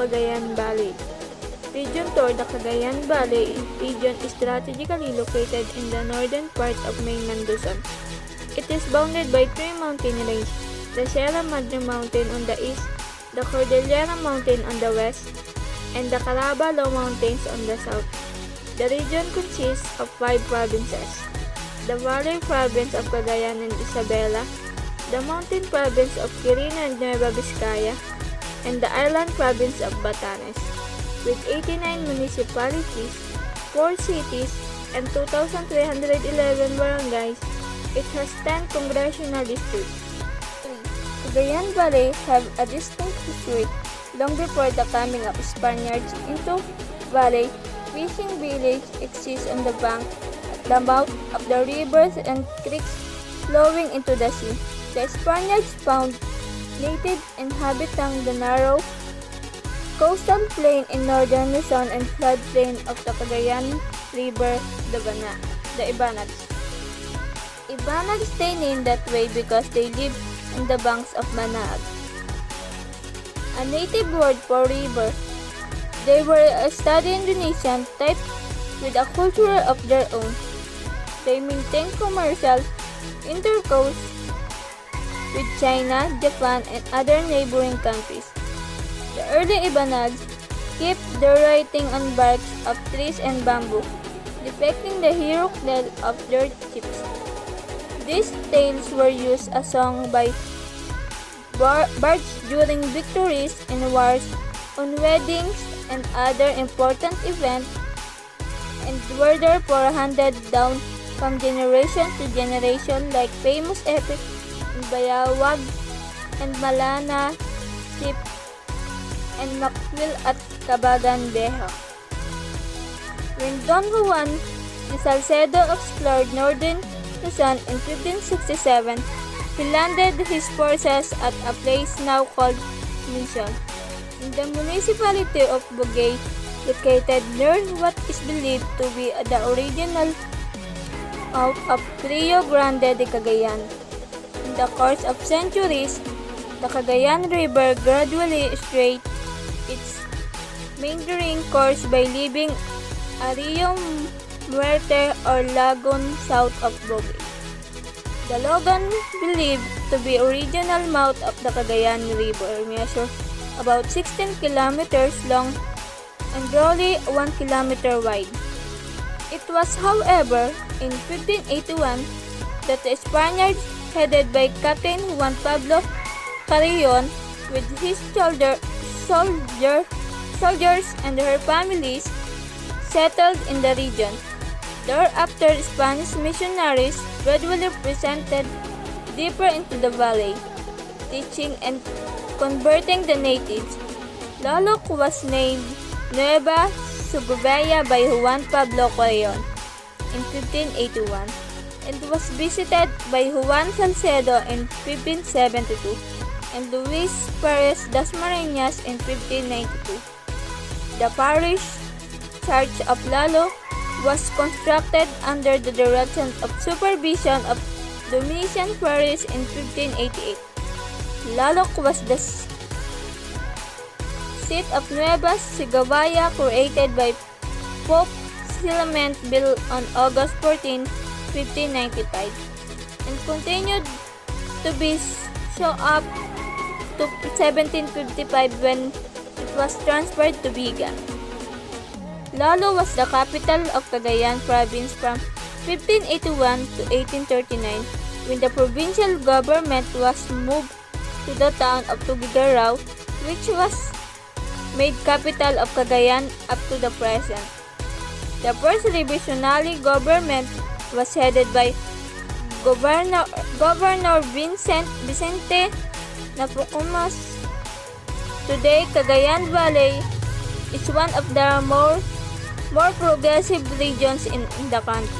Cagayan Valley. Region Tour. The Cagayan Valley region is strategically located in the northern part of mainland Luzon. It is bounded by three mountain ranges: the Sierra Madre Mountain on the east, the Cordillera Mountain on the west, and the Carabalo Mountains on the south. The region consists of 5 provinces: the Valley Province of Cagayan and Isabela, the Mountain Province of Quirino and Nueva Vizcaya, and the Island Province of Batanes. With 89 municipalities, 4 cities, and 2,311 barangays, it has 10 congressional districts. Cagayan Valley have a distinct history. Long before the coming of Spaniards into Valley, fishing village exists on the bank at the mouth of the rivers and creeks flowing into the sea. The Spaniards found natives inhabiting the narrow coastal plain in northern Luzon and floodplain of the Cagayan River, the Ibanags. Ibanags they named that way because they lived on the banks of Manaag, a native word for river. They were a study Indonesian type with a culture of their own. They maintained commercial intercourse with China, Japan, and other neighboring countries. The early Ibanags kept their writing on barks of trees and bamboo, depicting the heroic death of their chiefs. These tales were used as song by bards during victories in wars, on weddings, and other important events, and were therefore handed down from generation to generation like famous epics in Bayawag and Malana, Chip, and Macwil at Cabagan Beja. When Don Juan de Salcedo explored northern Luzon in 1567, he landed his forces at a place now called Mission, in the municipality of Bugay, located near what is believed to be the original mouth of Rio Grande de Cagayan. In the course of centuries, the Cagayan River gradually strayed its meandering course by leaving a Rio Muerte or lagoon south of Bugay. The lagoon, believed to be original mouth of the Cagayan River, measures about 16 kilometers long and roughly 1 kilometer wide. It was, however, in 1581 that the Spaniards, headed by Captain Juan Pablo Carrion, with his soldiers and their families, settled in the region. Thereafter, Spanish missionaries gradually presented deeper into the valley, teaching and converting the natives. Laloc was named Nueva Sugubaya by Juan Pablo Carrion in 1581 and was visited by Juan Salcedo in 1572 and Luis Perez Dasmariñas in 1592. The parish church of Laloc was constructed under the direction of supervision of Domitian Perez in 1588. Laloc was the seat of Nueva Sigabaya, created by Pope Clement built on August 14, 1595, and continued to be so up to 1755 when it was transferred to Viga. Lalo was the capital of Cagayan province from 1581 to 1839 when the provincial government was moved to the town of Tugigaraw, which was made capital of Cagayan up to the present. The first revisionary government was headed by Governor Vicente Napocumas. Today, Cagayan Valley is one of the more progressive regions in the country.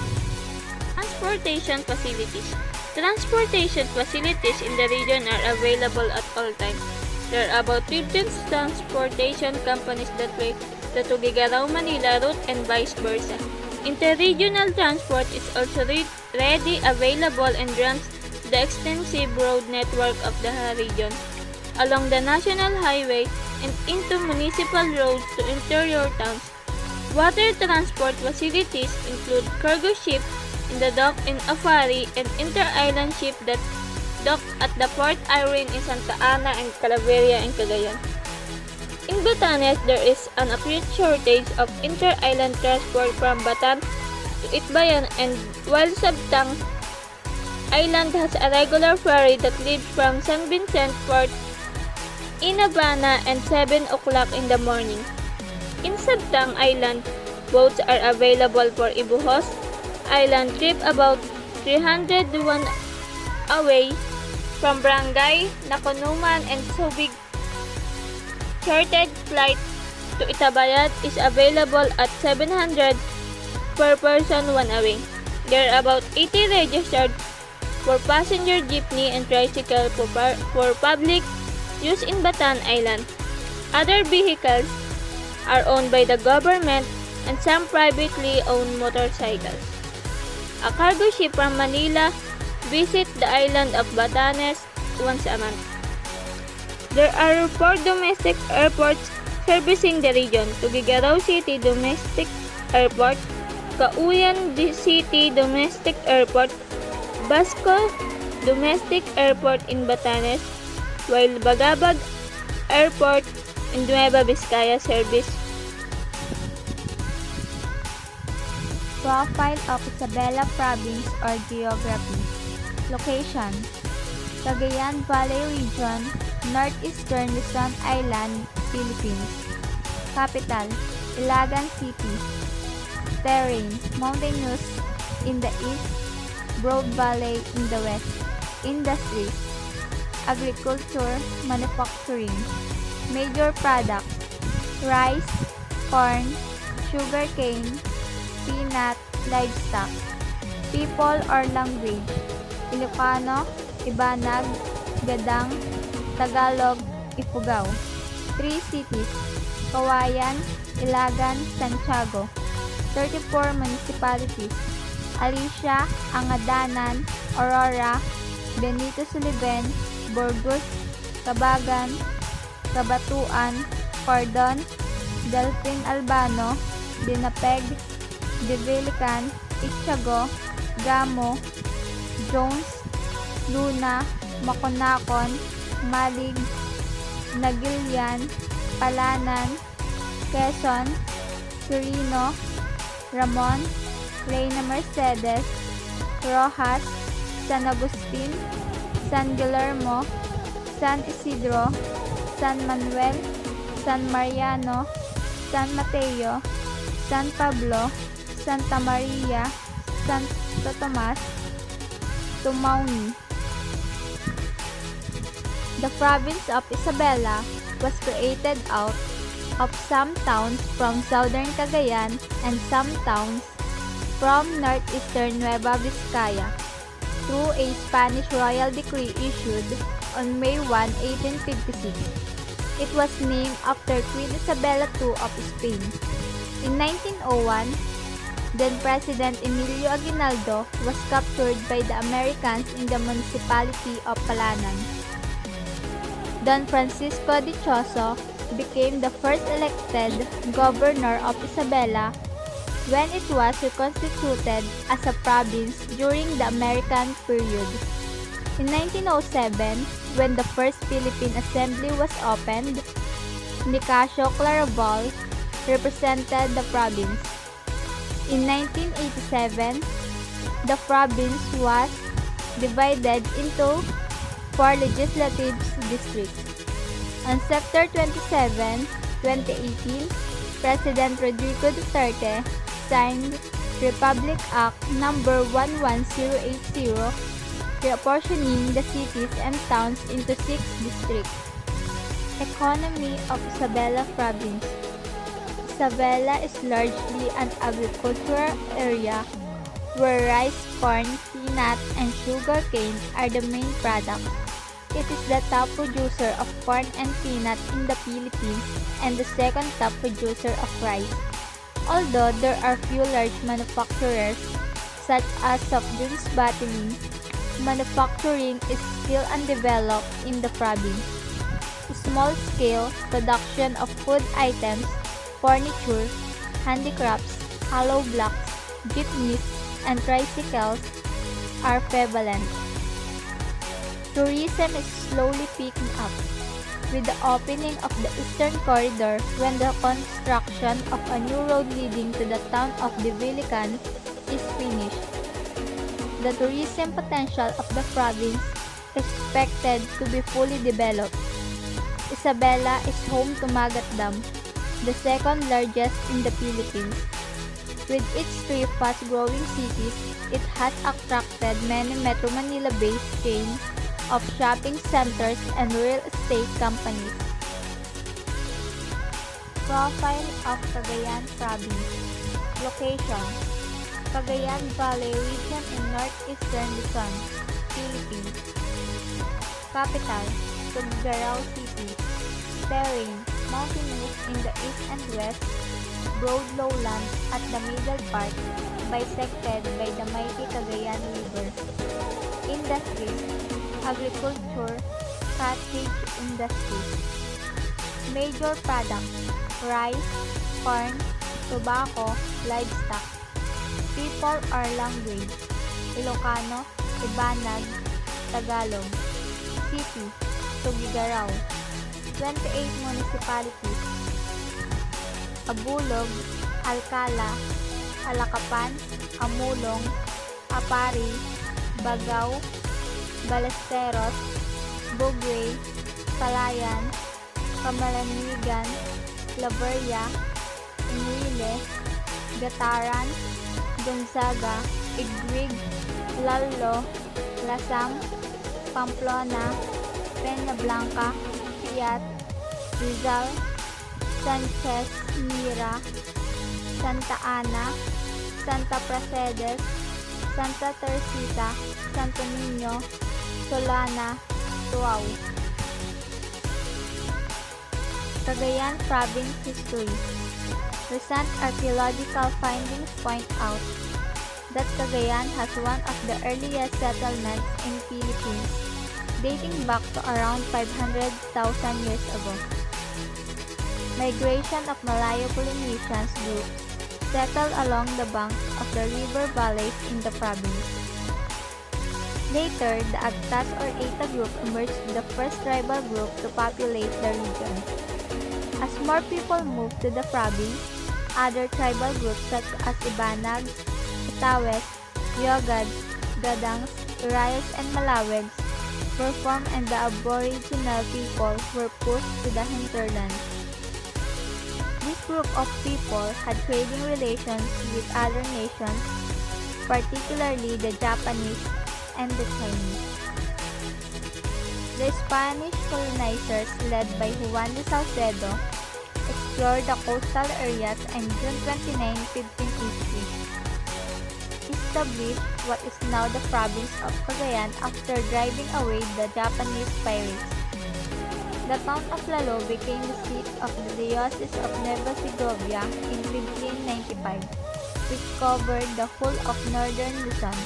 Transportation facilities. Transportation facilities in the region are available at all times. There are about 15 transportation companies that way the Tugigaraw Manila route and vice versa. Interregional transport is also ready available and runs the extensive road network of the region. Along the National Highway and into municipal roads to interior towns. Water transport facilities include cargo ship in the dock in Afari and inter-island ship that dock at the Port Irene in Santa Ana and Calaveria in Cagayan. In Batanes, there is an acute shortage of inter-island transport from Batan to Itbayan, and while Sabtang Island has a regular ferry that leaves from San Vicente Port in Habana at 7 o'clock in the morning. In Sabtang Island, boats are available for Ibuhos Island trip about 301 away from Barangay Nakunuman and Subig. Chartered flight to Itabayat is available at 700 per person one away. There are about 80 registered for passenger jeepney and tricycle for public use in Batan Island. Other vehicles are owned by the government and some privately owned motorcycles. A cargo ship from Manila visits the island of Batanes once a month. There are 4 domestic airports servicing the region: Tuguegarao City Domestic Airport, Cauyan City Domestic Airport, Basco Domestic Airport in Batanes, while Bagabag Airport in Nueva Vizcaya service. Profile of Isabela Province or Geography. Location: Cagayan Valley Region, Northeastern Luzon Island, Philippines. Capital: Ilagan City. Terrain: mountainous in the east, broad valley in the west. Industries: agriculture, manufacturing. Major products: rice, corn, sugarcane, peanut, livestock. People or language: Ilocano, Ibanag, Gadang, Tagalog, Ifugao. 3 cities: Kawayan, Ilagan, Santiago. 34 municipalities: Alicia, Angadanan, Aurora, Benito Suliben, Burgos, Cabagan, Cabatuan, Cordon, Delfin Albano, Dinapeg, Divilican, Itchago, Gamo, Jones, Luna, Maconacon, Malig, Nagilian, Palanan, Quezon, Quirino, Ramon, Reina Mercedes, Rojas, San Agustin, San Guillermo, San Isidro, San Manuel, San Mariano, San Mateo, San Pablo, Santa Maria, Santo Tomas, Tumauni. The province of Isabela was created out of some towns from southern Cagayan and some towns from northeastern Nueva Vizcaya through a Spanish royal decree issued on May 1, 1856. It was named after Queen Isabella II of Spain. In 1901, then-President Emilio Aguinaldo was captured by the Americans in the municipality of Palanan. Don Francisco Dichoso became the first elected governor of Isabela when it was reconstituted as a province during the American period. In 1907, when the first Philippine Assembly was opened, Nicasio Claraval represented the province. In 1987, the province was divided into 4 legislative districts. On September 27, 2018, President Rodrigo Duterte signed Republic Act No. 11080, reapportioning the cities and towns into 6 districts. Economy of Isabela Province. Isabela is largely an agricultural area where rice, corn, peanut, and sugarcane are the main products. It is the top producer of corn and peanut in the Philippines and the second top producer of rice. Although there are few large manufacturers such as soft drinks bottling, manufacturing is still undeveloped in the province. small-scale production of food items, furniture, handicrafts, hollow blocks, jeepneys, and tricycles are prevalent. Tourism is slowly picking up, with the opening of the Eastern Corridor when the construction of a new road leading to the town of Dibilican is finished. The tourism potential of the province is expected to be fully developed. Isabela is home to Magat Dam, the second largest in the Philippines. With its 3 fast-growing cities, it has attracted many Metro Manila-based chains of shopping centers and real estate companies. Profile of Cagayan Province. Location: Cagayan Valley region in northeastern Luzon, Philippines. Capital: Tuguegarao City. Terrain: mountainous in the east and west, broad lowlands at the middle part, bisected by the mighty Cagayan River. Industries: agriculture, cottage industries. Major products: rice, corn, tobacco, livestock. People are language: Ilocano, Ibanag, Tagalog. City: Tuguegarao. 28 municipalities: Abulog, Alcala, Alacapan, Amulong, Apari, Bagao, Balesteros, Bugway, Palayan, Camalanigan, Claveria, Inuile, Gataran, Gonzaga, Igwig, Lallo, Lasang, Pamplona, Peñablanca, Piat, Rizal, Sanchez, Mira, Santa Ana, Santa Pracedes, Santa Teresita, Santo Niño, Solana, Tuaw. Cagayan Province History. Recent archaeological findings point out that Cagayan has one of the earliest settlements in Philippines, dating back to around 500,000 years ago. Migration of Malayo-Polynesian groups settled along the banks of the river valleys in the province. Later, the Agtas or Eta group emerged the first tribal group to populate the region. As more people moved to the province, other tribal groups such as Ibanags, Itawes, Yogads, Gadangs, Urayas, and Malawegs were formed, and the aboriginal people were pushed to the hinterland. This group of people had trading relations with other nations, particularly the Japanese and the Chinese. The Spanish colonizers, led by Juan de Salcedo, explored the coastal areas and June 29, 1580, established what is now the province of Cagayan after driving away the Japanese pirates. The town of Lalo became the seat of the Diocese of Nueva Segovia in 1595, which covered the whole of northern Luzon.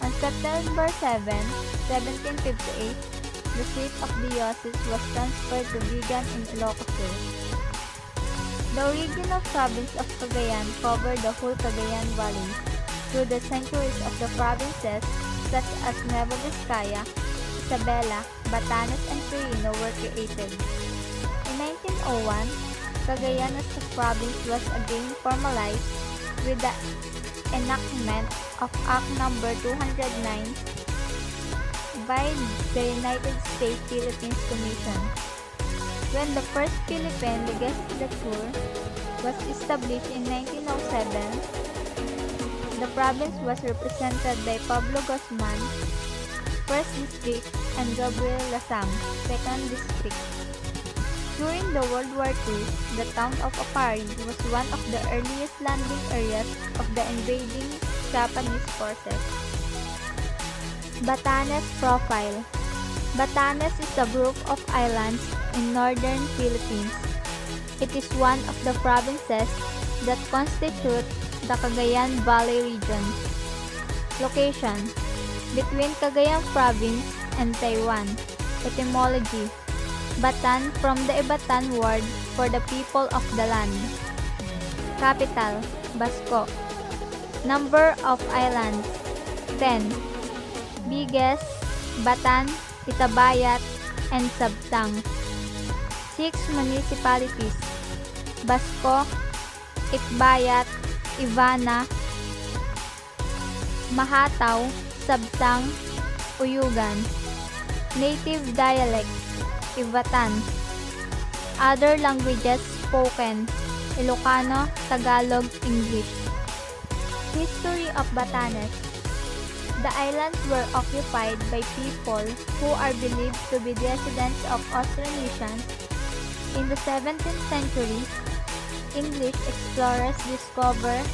On September 7, 1758, the seat of diocese was transferred to Vigan in Ilocos. The original province of Cagayan covered the whole Cagayan Valley. Through the centuries of the provinces such as Nueva Vizcaya, Isabela, Batanes, and Quirino were created. In 1901, Cagayan as a province was again formalized with the enactment of Act No. 209 by the United States Philippines Commission. When the first Philippine legislature was established in 1907, the province was represented by Pablo Guzman, 1st District, and Gabriel Lasang, 2nd District. During the World War II, the town of Apari was one of the earliest landing areas of the invading Japanese forces. Batanes Profile. Batanes is a group of islands in northern Philippines. It is one of the provinces that constitute the Cagayan Valley region. Location: between Cagayan Province and Taiwan. Etymology: Batan from the Ivatan word for the people of the land. Capital, Basco. Number of islands, 10. Biggest, Batan, Itabayat, and Sabtang. 6 municipalities, Basco, Itbayat, Ivana, Mahataw, Sabtang, Uyugan. Native dialects, Ivatan. Other languages spoken, Ilocano, Tagalog, English. History of Batanes. The islands were occupied by people who are believed to be descendants of Austronesians. In the 17th century, English explorers discovered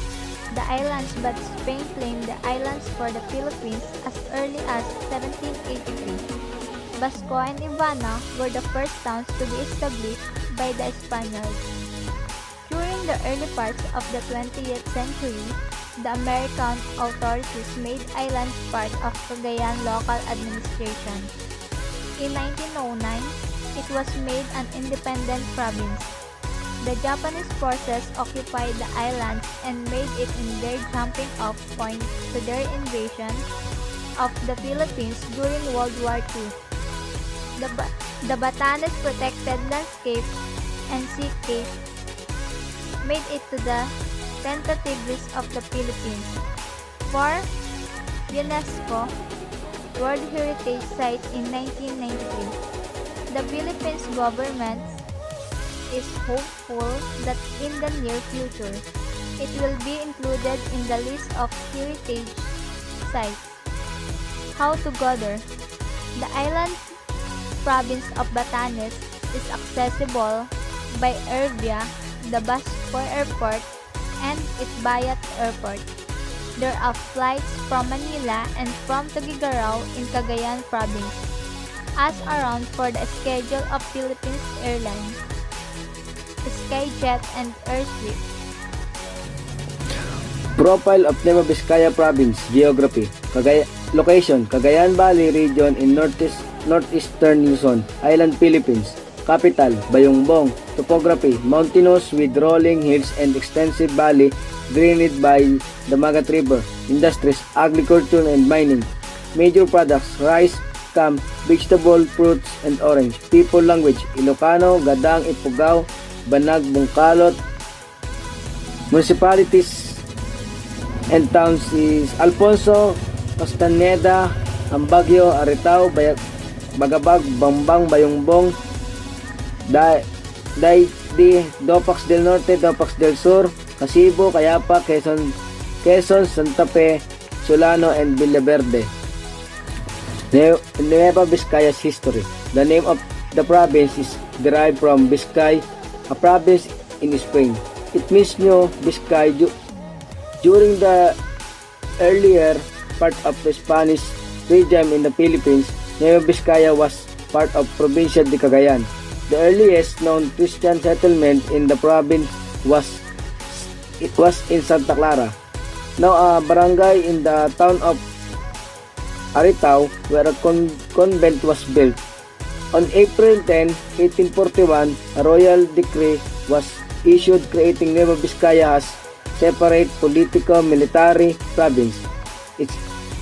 the islands, but Spain claimed the islands for the Philippines as early as 1783. Basco and Ivana were the first towns to be established by the Spaniards. During the early parts of the 20th century, the American authorities made islands part of Cagayan local administration. In 1909, it was made an independent province. The Japanese forces occupied the islands and made it in their jumping off point to their invasion of the Philippines during World War II. The Batanes protected landscape and seascape made it to the tentative list of the Philippines for UNESCO World Heritage Site in 1993. The Philippines government is hopeful that in the near future, it will be included in the list of heritage sites. How to go there? The island province of Batanes is accessible by Ervia, the Basco Airport, and Itbayat Airport. There are flights from Manila and from Tuguegarao in Cagayan Province, as around for the schedule of Philippines Airlines, Skyjet, and Airstream. Profile of Nueva Vizcaya Province. Geography. Location, Cagayan Valley region in northeastern Luzon, Island, Philippines. Capital, Bayongbong. Topography, mountainous with rolling hills and extensive valley drained by the Magat River. Industries, agriculture and mining. Major products, rice, cam, vegetable, fruits, and orange. People language, Ilocano, Gadang, Ifugao, Banag, Bungkalot. Municipalities and towns is Alfonso, Castaneda, Ambagyo, Aritao, Bagabag, Bambang, Bayongbong, Dopax del Norte, Dopax del Sur, Casibo, Cayapa, Quezon, Santa Fe, Solano, and Villaverde. Nueva Vizcaya's history. The name of the province is derived from Vizcay, a province in Spain. It means New Vizcay. During the earlier part of the Spanish regime in the Philippines, Nueva Vizcaya was part of Provincia de Cagayan. The earliest known Christian settlement in the province was in Santa Clara, now a barangay in the town of Aritao, where a convent was built. On April 10, 1841, a royal decree was issued creating Nueva Vizcaya as separate politico-military province. Its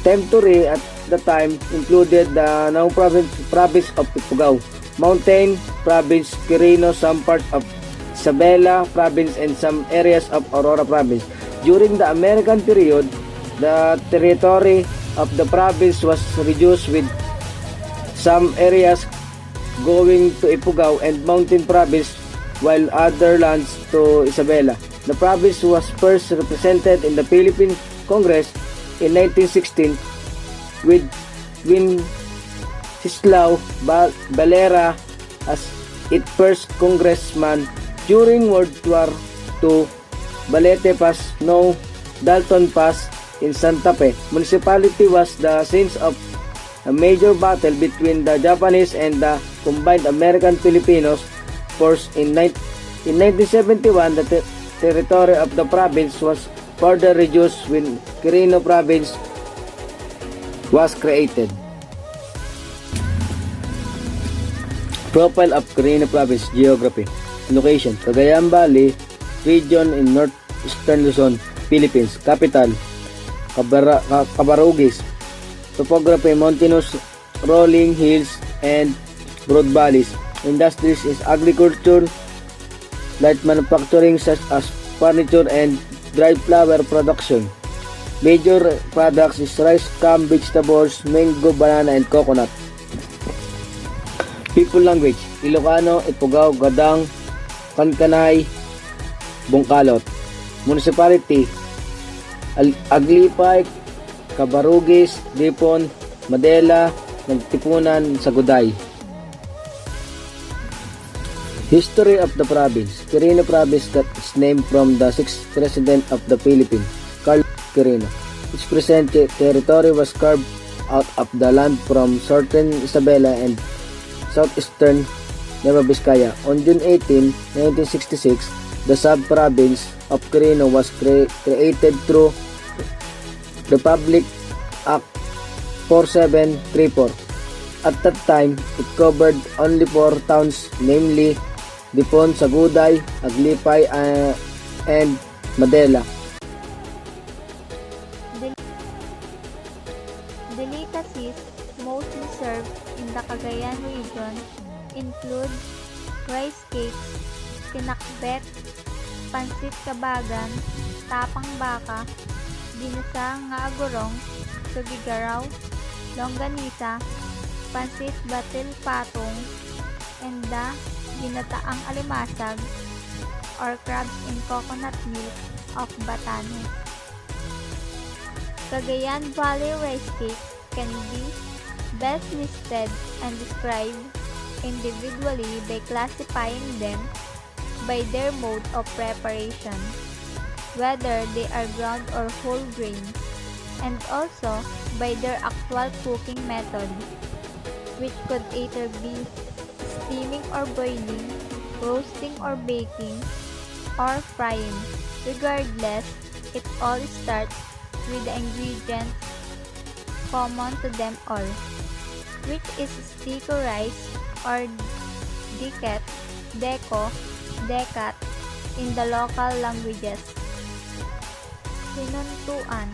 territory at the time included the now province of Ifugao, Mountain Province, Quirino, some parts of Isabela Province, and some areas of Aurora Province. During the American period, the territory of the province was reduced, with some areas going to Ifugao and Mountain Province, while other lands to Isabela. The province was first represented in the Philippine Congress in 1916 with Wenceslao Valera as its first congressman. During World War II, Balete Pass, now Dalton Pass in Santa Fe municipality, was the scene of a major battle between the Japanese and the combined American-Filipinos force. In 1971, the territory of the province was further reduced when Quirino Province was created. Profile of Quirino Province Geography. Location: Cagayan Valley Region in Northeastern Luzon, Philippines. Capital: Cabarugis. Topography: mountainous, rolling hills and broad valleys. Industries is agriculture, light manufacturing such as furniture and dried flower production. Major products is rice, cam, vegetables, mango, banana, and coconut. People language: Ilocano, Ifugao, Gadang, Kankanay, Bungkalot. Municipality: Aglipay, Cabarugis, Dipon, Madela, Nagtipunan, Saguday. History of the province. Quirino Province got its name from the 6th President of the Philippines, Carlos Quirino. Its present territory was carved out of the land from southern Isabela and southeastern Nueva Vizcaya. On June 18, 1966, the sub-province of Quirino was created through Republic Act 4734. At that time, it covered only 4 towns, namely Dipon, Saguday, Aglipay, and Madela. Delicacies mostly served in the Cagayan region include rice cakes, pinakbet, pansit kabagan, tapang baka, ginasang nga agurong, sugigaraw, longganisa, pansit batil patong, and the ginataang alimasag or crabs in coconut milk of Batanes. Cagayan Valley rice cakes can be best listed and described individually by classifying them by their mode of preparation, whether they are ground or whole grain, and also by their actual cooking method, which could either be steaming or boiling, roasting or baking, or frying. Regardless, it all starts with the ingredients common to them all, which is sticky rice or diket, deko, dekat in the local languages. Sinuntuan,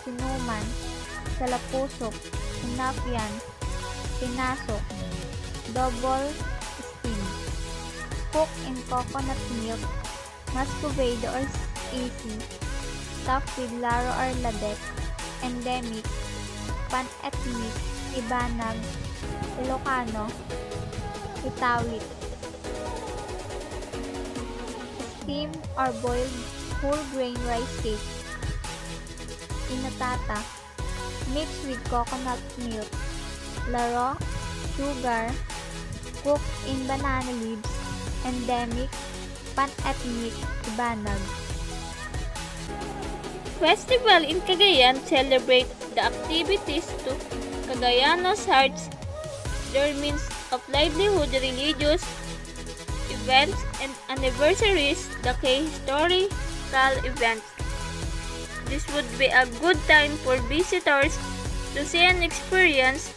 sinuman, salapusok, sinapyan, pinasok, double steam, cooked in coconut milk, muscovado or easy, stuffed with laro or ladek, endemic, pan-ethnic, Ibanag, Ilocano, Itawit. Steamed or boiled whole grain rice cake, inatata, mixed with coconut milk, laro, sugar, cooked in banana leaves, endemic, pan-ethnic, Ibanag. Festival in Cagayan celebrate the activities to Cagayanos' hearts, their means of livelihood, religious events, and anniversaries, the key historical events. This would be a good time for visitors to see and experience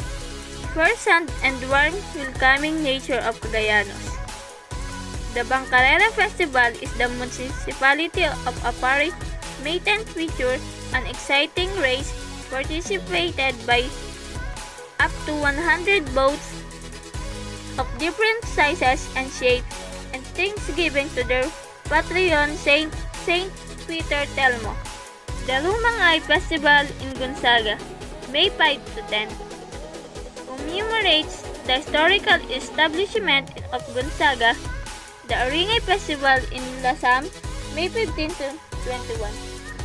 firsthand and warm, welcoming nature of Cagayanos. The Bangcarrera Festival is the municipality of Apari maiden feature an exciting race participated by up to 100 boats of different sizes and shapes, and thanksgiving to their patron Saint Peter Telmo. The Lumangay Festival in Gonzaga, May 5 to 10, commemorates the historical establishment of Gonzaga. The Oringay Festival in Lasam, May 15 to 21,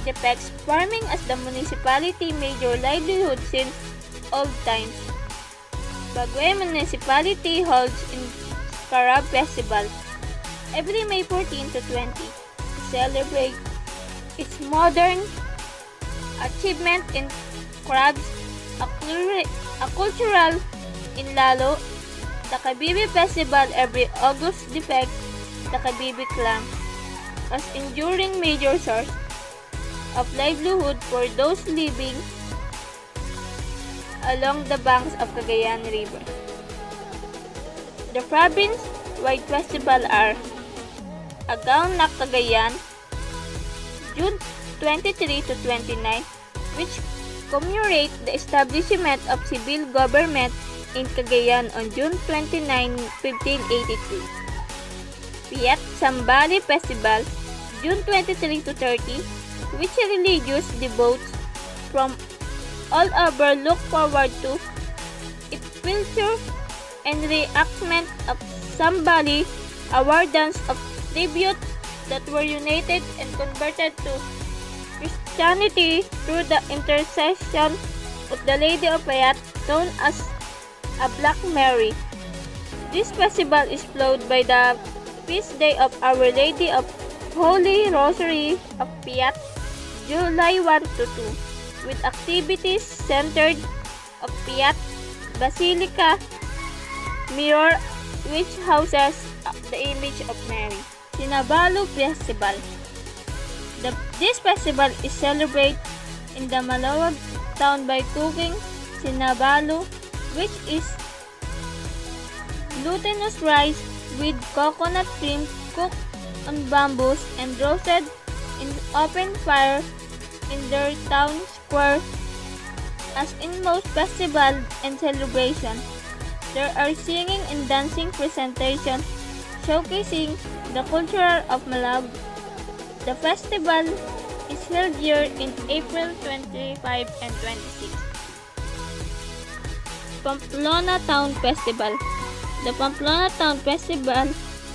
depicts farming as the municipality major livelihood since old times. Baguio Municipality holds in Carab Festival every May 14 to 20 to celebrate its modern achievement in crabs, a cultural in Lalo. The Kabibi Festival every August depicts the Kabibi clan as enduring major source of livelihood for those living along the banks of Cagayan River. The province-wide festival are Agaw na Cagayan, June 23 to 29, which commemorate the establishment of civil government in Cagayan on June 29, 1582. Piat Sambali Festival, June 23 to 30, which religious devotees from all over look forward to its culture and reenactment of Sambali, a war dance of tribute that were united and converted to Christianity through the intercession of the Lady of Piat, known as a Black Mary. This festival is followed by the feast day of Our Lady of Holy Rosary of Piat, July 1 to 2, with activities centered of Piat Basilica Mirror, which houses the image of Mary. Sinabalu Festival. This festival is celebrated in the Malawag town by cooking sinabalu, which is glutinous rice with coconut cream cooked on bamboos and roasted in open fire in their town square. As in most festival and celebration, there are singing and dancing presentations showcasing the culture of Malawag. The festival is held here in April 25 and 26. Pamplona Town Festival. The Pamplona Town Festival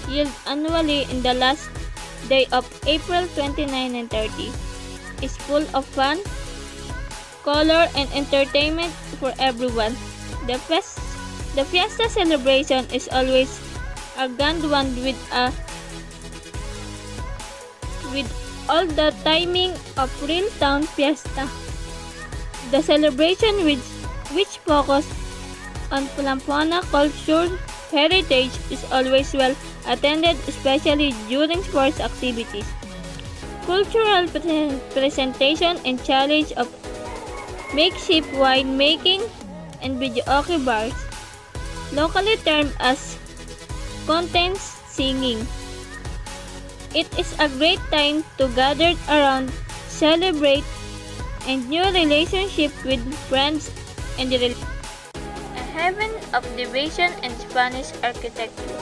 held annually in the last day of April 29 and 30. Is full of fun, color, and entertainment for everyone. The fiesta celebration is always a grand one with all the timing of real town fiesta. The celebration which focus on Pamplona culture heritage is always well attended, especially during sports activities, cultural presentation, and challenge of makeshift wine making and videoke bars, locally termed as contents singing. It is a great time to gather around, celebrate, and new relationship with friends and a heaven of devotion and Spanish architecture.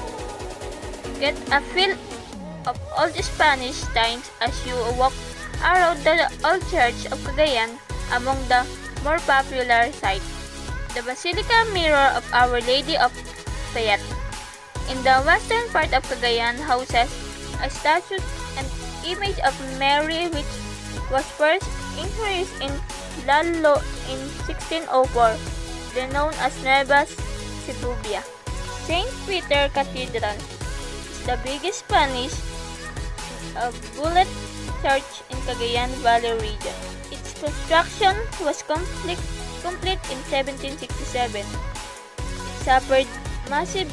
Get a feel of old Spanish times as you walk around the old church of Cagayan. Among the more popular sites, the Basilica Mirror of Our Lady of Piat in the western part of Cagayan houses a statue and image of Mary, which was first introduced in Lalo in 1604, then known as Nueva Segovia. St. Peter Cathedral is the biggest Spanish bullet church in Cagayan Valley region. Its construction was complete in 1767. It suffered massive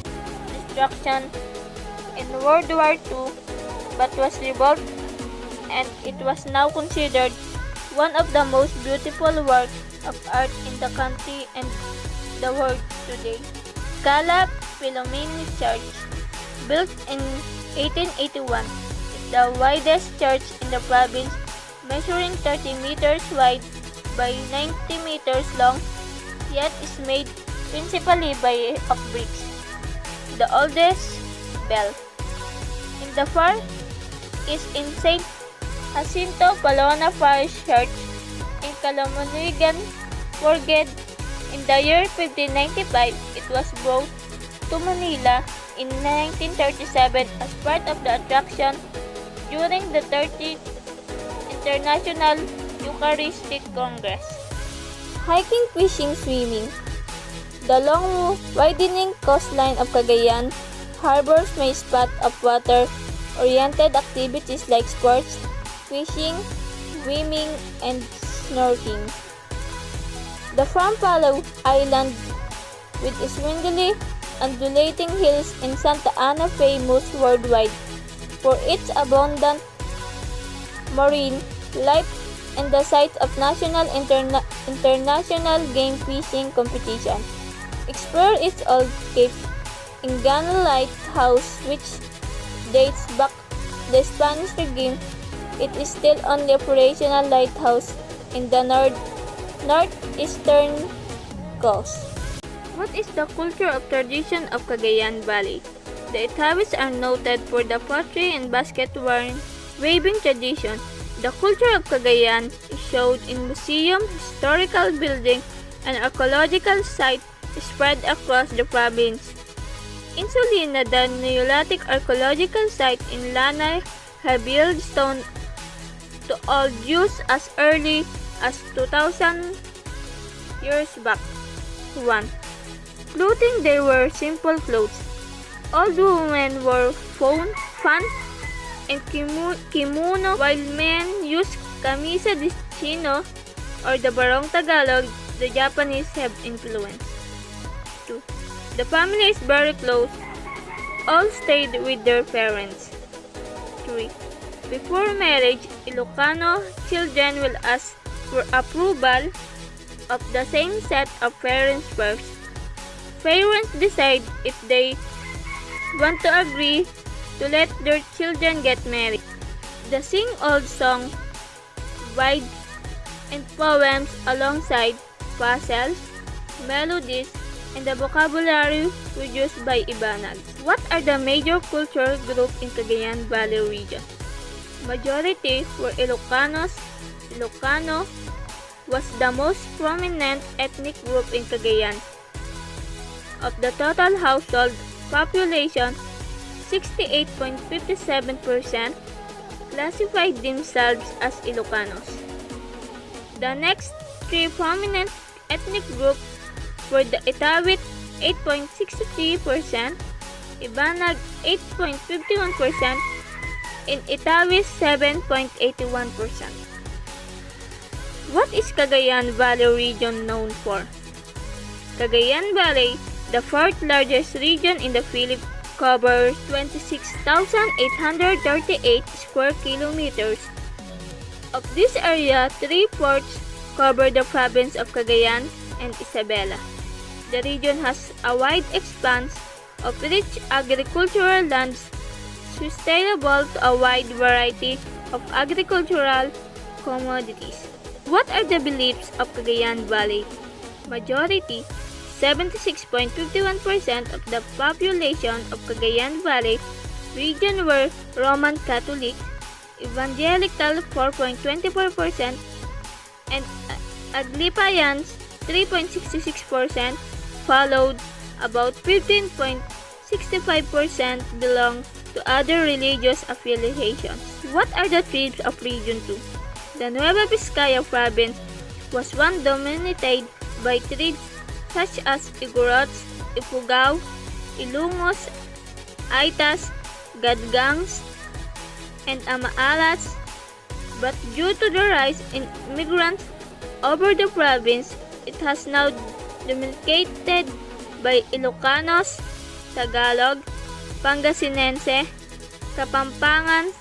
destruction in World War II but was rebuilt, and it was now considered one of the most beautiful works of art in the country and the world today. Cala Filomena Church, built in 1881, is the widest church in the province, measuring 30 meters wide by 90 meters long, yet is made principally of bricks. The oldest bell in the far is in St. Jacinto Palona Parish Church in Calamanuigan, Forget. In the year 1595, it was brought to Manila in 1937 as part of the attraction during the 30th International Eucharistic Congress. Hiking, fishing, swimming. The long widening coastline of Cagayan harbors may spot of water-oriented activities like sports, fishing, swimming, and snorkeling. The Pampalao Island, with its windy, undulating hills in Santa Ana, famous worldwide for its abundant marine life and the site of national international game fishing competition. Explore its old cape Ingano Lighthouse, which dates back the Spanish regime. It is still only operational lighthouse in the northeastern coast. What is the culture of tradition of Cagayan Valley? The Itawis are noted for the pottery and basket weaving tradition. The culture of Cagayan is shown in museum, historical building, and archaeological sites spread across the province. In Sulina, the Neolithic archaeological site in Lanay have built stone to old use as early as 2000 years back. 1. Clothing. They were simple clothes. Old women wore fan and kimono, while men used camisa de chino or the barong Tagalog. The Japanese have influence. 2. The family is very close. All stayed with their parents. 3. Before marriage, Ilocano children will ask for approval of the same set of parents first. Parents decide if they want to agree to let their children get married. They sing old songs, wide and poems alongside puzzles, melodies, and the vocabulary produced by Ibanag. What are the major cultural groups in Cagayan Valley region? Majority were Ilocanos. Ilocano was the most prominent ethnic group in Cagayan. Of the total household population, 68.57% classified themselves as Ilocanos. The next three prominent ethnic groups were the Itawit 8.63%, Ibanag 8.51%, and Itawis 7.81%. What is Cagayan Valley region known for? Cagayan Valley, the fourth largest region in the Philippines, covers 26,838 square kilometers. Of this area, 3/4 cover the province of Cagayan and Isabela. The region has a wide expanse of rich agricultural lands sustainable to a wide variety of agricultural commodities. What are the beliefs of Cagayan Valley? Majority, 76.51% of the population of Cagayan Valley region were Roman Catholic, Evangelical 4.24%, and Aglipayans 3.66%, followed about 15.65% belong to other religious affiliations. What are the tribes of Region 2? The Nueva Vizcaya province was one dominated by tribes such as Igorots, Ifugao, Ilongos, Aitas, Gadgangs, and Amaalas, but due to the rise in immigrants over the province, it has now dominated by Ilocanos, Tagalog, Pangasinense, Kapampangan,